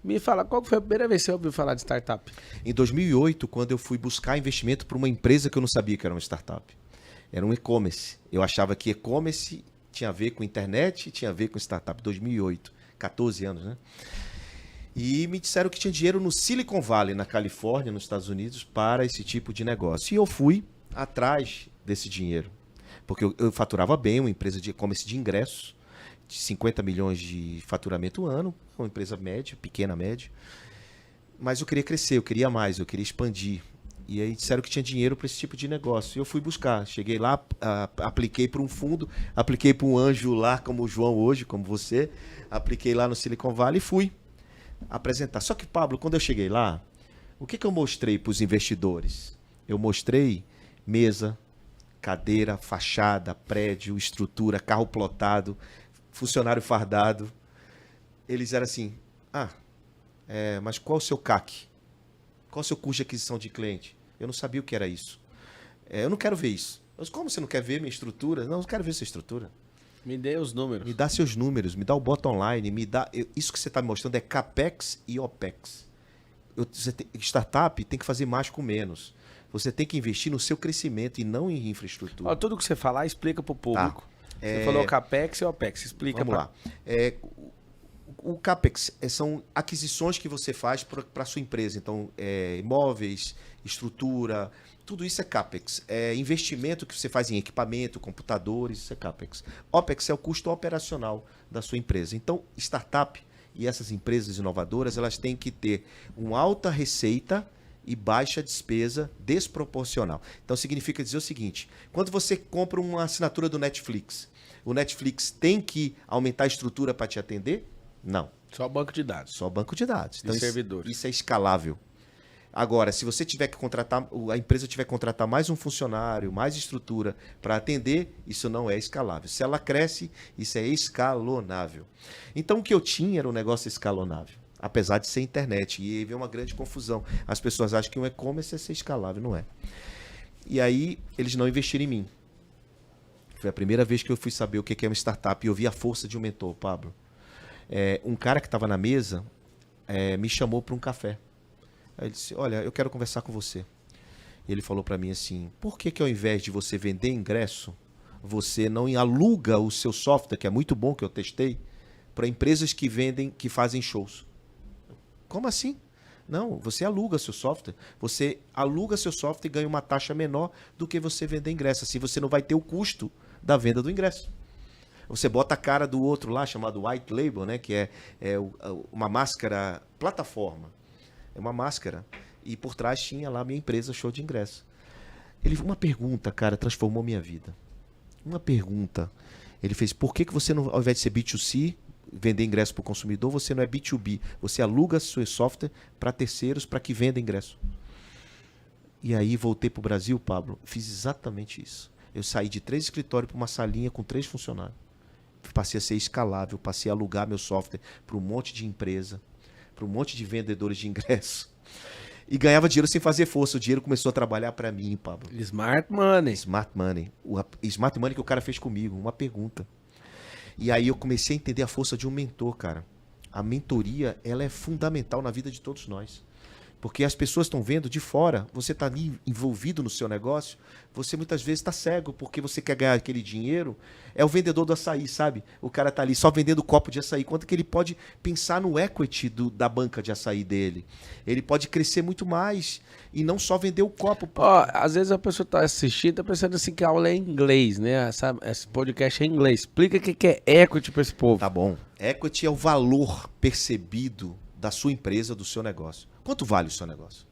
Me fala, qual foi a primeira vez que você ouviu falar de startup? Em 2008, quando eu fui buscar investimento para uma empresa que eu não sabia que era uma startup. Era um e-commerce. Eu achava que e-commerce tinha a ver com internet, tinha a ver com startup. 2008, 14 anos, né? E me disseram que tinha dinheiro no Silicon Valley, na Califórnia, nos Estados Unidos, para esse tipo de negócio. E eu fui atrás desse dinheiro. Porque eu faturava bem, uma empresa de e-commerce de ingressos, de 50 milhões de faturamento ano, uma empresa média, pequena média. Mas eu queria crescer, eu queria mais, eu queria expandir. E aí disseram que tinha dinheiro para esse tipo de negócio. E eu fui buscar. Cheguei lá, apliquei para um fundo, apliquei para um anjo lá, como o João hoje, como você. Apliquei lá no Silicon Valley e fui apresentar. Só que, Pablo, quando eu cheguei lá, o que eu mostrei para os investidores? Eu mostrei mesa, cadeira, fachada, prédio, estrutura, carro plotado, funcionário fardado. Eles eram assim, mas qual o seu CAC? Qual o seu custo de aquisição de cliente? Eu não sabia o que era isso. Eu não quero ver isso. Mas como você não quer ver minha estrutura? Não, eu quero ver sua estrutura. Me dê os números. Me dá seus números, me dá o bottom line, me dá... Isso que você está me mostrando é CAPEX e OPEX. Startup tem que fazer mais com menos. Você tem que investir no seu crescimento e não em infraestrutura. Ó, tudo que você falar, explica para o público. Tá. Você falou CAPEX e OPEX. Explica. Vamos lá. O CAPEX são aquisições que você faz para a sua empresa. Então, imóveis, estrutura, tudo isso é CAPEX. É investimento que você faz em equipamento, computadores, isso é CAPEX. OPEX é o custo operacional da sua empresa. Então, startup e essas empresas inovadoras, elas têm que ter uma alta receita e baixa despesa desproporcional. Então, significa dizer o seguinte, quando você compra uma assinatura do Netflix, o Netflix tem que aumentar a estrutura para te atender? Não. Só banco de dados. Só banco de dados. Então, servidores. Isso é escalável. Agora, se você tiver que contratar, a empresa tiver que contratar mais um funcionário, mais estrutura para atender, isso não é escalável. Se ela cresce, isso é escalonável. Então, o que eu tinha era um negócio escalonável, apesar de ser internet. E aí vem uma grande confusão. As pessoas acham que um e-commerce é ser escalável, não é. E aí, eles não investiram em mim. Foi a primeira vez que eu fui saber o que é uma startup e eu vi a força de um mentor, Pablo. Um cara que estava na mesa me chamou para um café. Aí ele disse, olha, eu quero conversar com você. E ele falou para mim assim, por que ao invés de você vender ingresso, você não aluga o seu software, que é muito bom, que eu testei, para empresas que fazem shows? Como assim? Não, você aluga seu software. Você aluga seu software e ganha uma taxa menor do que você vender ingresso. Assim você não vai ter o custo da venda do ingresso. Você bota a cara do outro lá, chamado white label, né? Que é uma máscara plataforma. É uma máscara. E por trás tinha lá a minha empresa, Show de Ingresso. Uma pergunta, cara, transformou minha vida. Uma pergunta. Ele fez, por que você não, ao invés de ser B2C, vender ingresso para o consumidor, você não é B2B? Você aluga seu software para terceiros para que venda ingresso. E aí voltei para o Brasil, Pablo, fiz exatamente isso. Eu saí de 3 escritórios para uma salinha com 3 funcionários. Passei a ser escalável, passei a alugar meu software para um monte de empresa, para um monte de vendedores de ingresso. E ganhava dinheiro sem fazer força. O dinheiro começou a trabalhar para mim, Pablo. Smart Money. Smart Money. O Smart Money que o cara fez comigo, uma pergunta. E aí eu comecei a entender a força de um mentor, cara. A mentoria, ela é fundamental na vida de todos nós. Porque as pessoas estão vendo de fora, você está ali envolvido no seu negócio, você muitas vezes está cego, porque você quer ganhar aquele dinheiro. É o vendedor do açaí, sabe? O cara está ali só vendendo copo de açaí. Quanto que ele pode pensar no equity da banca de açaí dele? Ele pode crescer muito mais e não só vender o copo. Ó, às vezes a pessoa está assistindo, está pensando assim que a aula é em inglês, né? Esse podcast é em inglês. Explica o que é equity para esse povo. Tá bom. Equity é o valor percebido da sua empresa, do seu negócio. Quanto vale o seu negócio?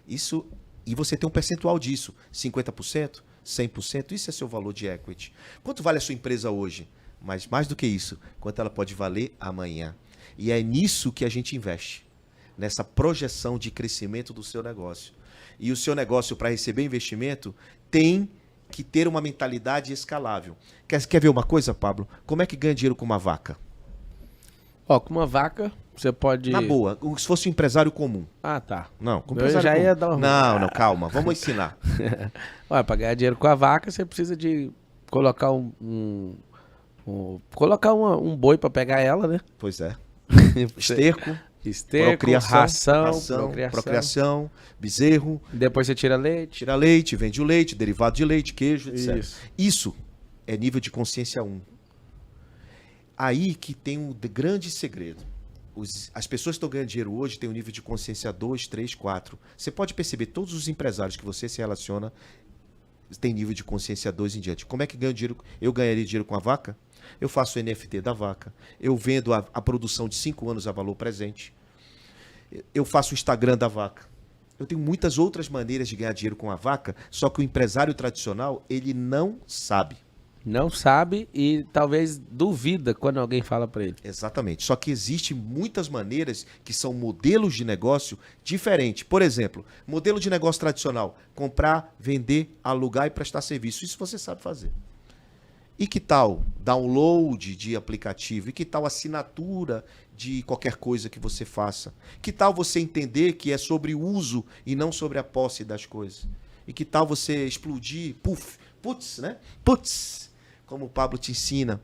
Isso, e você tem um percentual disso, 50%, 100%, isso é seu valor de equity. Quanto vale a sua empresa hoje? Mas mais do que isso, quanto ela pode valer amanhã? E é nisso que a gente investe, nessa projeção de crescimento do seu negócio. E o seu negócio, para receber investimento, tem que ter uma mentalidade escalável. Quer ver uma coisa, Pablo? Como é que ganha dinheiro com uma vaca? Ó, com uma vaca, você pode... Na boa, se fosse um empresário comum. Ah, tá. Não, com Eu já ia dar Não, calma, vamos ensinar. Olha, para ganhar dinheiro com a vaca, você precisa de colocar colocar um boi para pegar ela, né? Pois é. Esterco. Esterco, ração, procriação, bezerro. Depois você tira leite. Tira leite, vende o leite, derivado de leite, queijo, etc. Isso. Isso é nível de consciência 1. Aí que tem um grande segredo. As pessoas que estão ganhando dinheiro hoje têm um nível de consciência 2, 3, 4. Você pode perceber, todos os empresários que você se relaciona têm nível de consciência 2 em diante. Como é que ganho dinheiro? Eu ganharia dinheiro com a vaca? Eu faço o NFT da vaca. Eu vendo a produção de 5 anos a valor presente. Eu faço o Instagram da vaca. Eu tenho muitas outras maneiras de ganhar dinheiro com a vaca, só que o empresário tradicional, ele não sabe. Não sabe e talvez duvida quando alguém fala para ele. Exatamente. Só que existem muitas maneiras que são modelos de negócio diferentes. Por exemplo, modelo de negócio tradicional: comprar, vender, alugar e prestar serviço. Isso você sabe fazer. E que tal download de aplicativo? E que tal assinatura de qualquer coisa que você faça? Que tal você entender que é sobre o uso e não sobre a posse das coisas? E que tal você explodir, putz, né? Putz! Como o Pablo te ensina,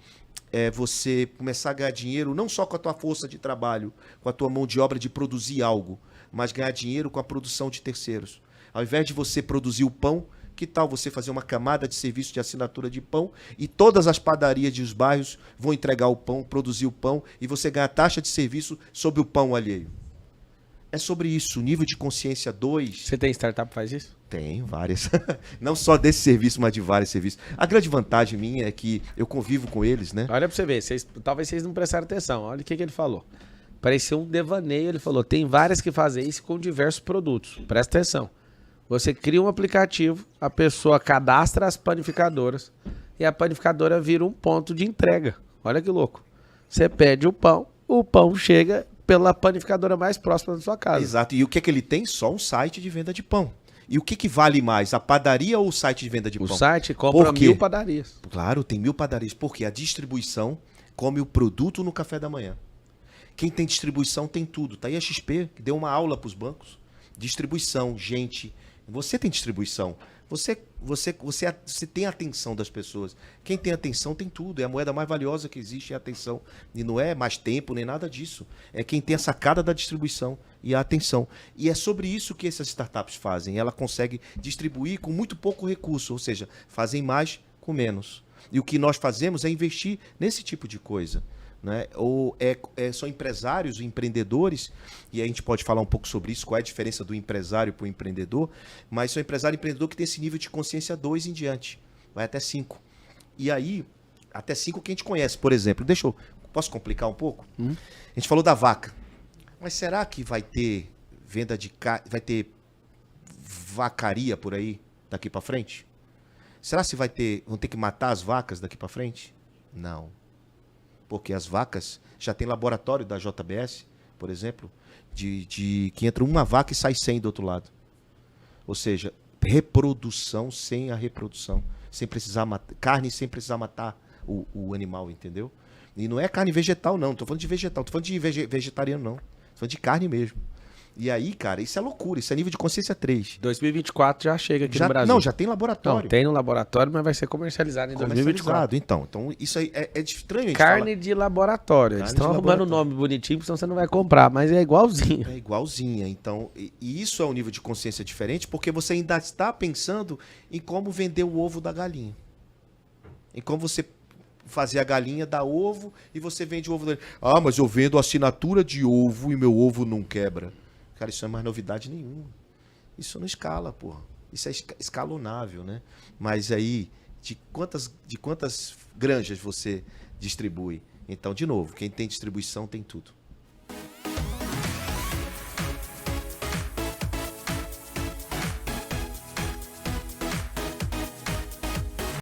é você começar a ganhar dinheiro não só com a tua força de trabalho, com a tua mão de obra de produzir algo, mas ganhar dinheiro com a produção de terceiros. Ao invés de você produzir o pão, que tal você fazer uma camada de serviço de assinatura de pão e todas as padarias dos bairros vão entregar o pão, produzir o pão e você ganha taxa de serviço sobre o pão alheio? É sobre isso, nível de consciência 2. Você tem startup que faz isso? Tenho várias. Não só desse serviço, mas de vários serviços. A grande vantagem minha é que eu convivo com eles, né? Olha pra você ver, talvez vocês não prestaram atenção. Olha o que ele falou. Parecia um devaneio, ele falou, tem várias que fazem isso com diversos produtos. Presta atenção. Você cria um aplicativo, a pessoa cadastra as panificadoras e a panificadora vira um ponto de entrega. Olha que louco. Você pede o pão chega pela panificadora mais próxima da sua casa. Exato. E o que é que ele tem? Só um site de venda de pão. E o que vale mais, a padaria ou o site de venda de pão? O site compra 1000 padarias. Claro, tem 1000 padarias. Porque a distribuição come o produto no café da manhã. Quem tem distribuição tem tudo. Tá aí a XP, que deu uma aula para os bancos. Distribuição, gente. Você tem distribuição. Você tem a atenção das pessoas. Quem tem atenção tem tudo. É a moeda mais valiosa que existe, é a atenção. E não é mais tempo, nem nada disso. É quem tem a sacada da distribuição e a atenção. E é sobre isso que essas startups fazem. Ela consegue distribuir com muito pouco recurso, ou seja, fazem mais com menos. E o que nós fazemos é investir nesse tipo de coisa. Né? Ou são empresários, empreendedores, e a gente pode falar um pouco sobre isso, qual é a diferença do empresário para o empreendedor, mas são empresário e empreendedor que tem esse nível de consciência 2 em diante, vai até 5. E aí, até 5 que a gente conhece, por exemplo, posso complicar um pouco? A gente falou da vaca, mas será que vai ter venda de vai ter vacaria por aí daqui para frente? Será que vão ter que matar as vacas daqui para frente? Não. Porque as vacas já tem laboratório da JBS, por exemplo, que entra uma vaca e sai 100 do outro lado. Ou seja, reprodução sem a reprodução. Sem precisar matar, carne sem precisar matar o animal, entendeu? E não é carne vegetal, não. Não tô falando de vegetal, não tô falando de vegetariano, não. Tô falando de carne mesmo. E aí, cara, isso é loucura, isso é nível de consciência 3. 2024 já chega aqui no Brasil. Não, já tem laboratório. Não, tem no laboratório, mas vai ser comercializado em 2024. Então isso aí é estranho. Carne de laboratório. Eles estão arrumando um nome bonitinho, senão você não vai comprar, mas é igualzinho. É igualzinha. Então, e isso é um nível de consciência diferente, porque você ainda está pensando em como vender o ovo da galinha. Em como você fazer a galinha dar ovo e você vende o ovo da... Ah, mas eu vendo assinatura de ovo e meu ovo não quebra. Cara, isso não é mais novidade nenhuma. Isso não escala, porra. Isso é escalonável, né? Mas aí, de quantas granjas você distribui? Então, de novo, quem tem distribuição tem tudo.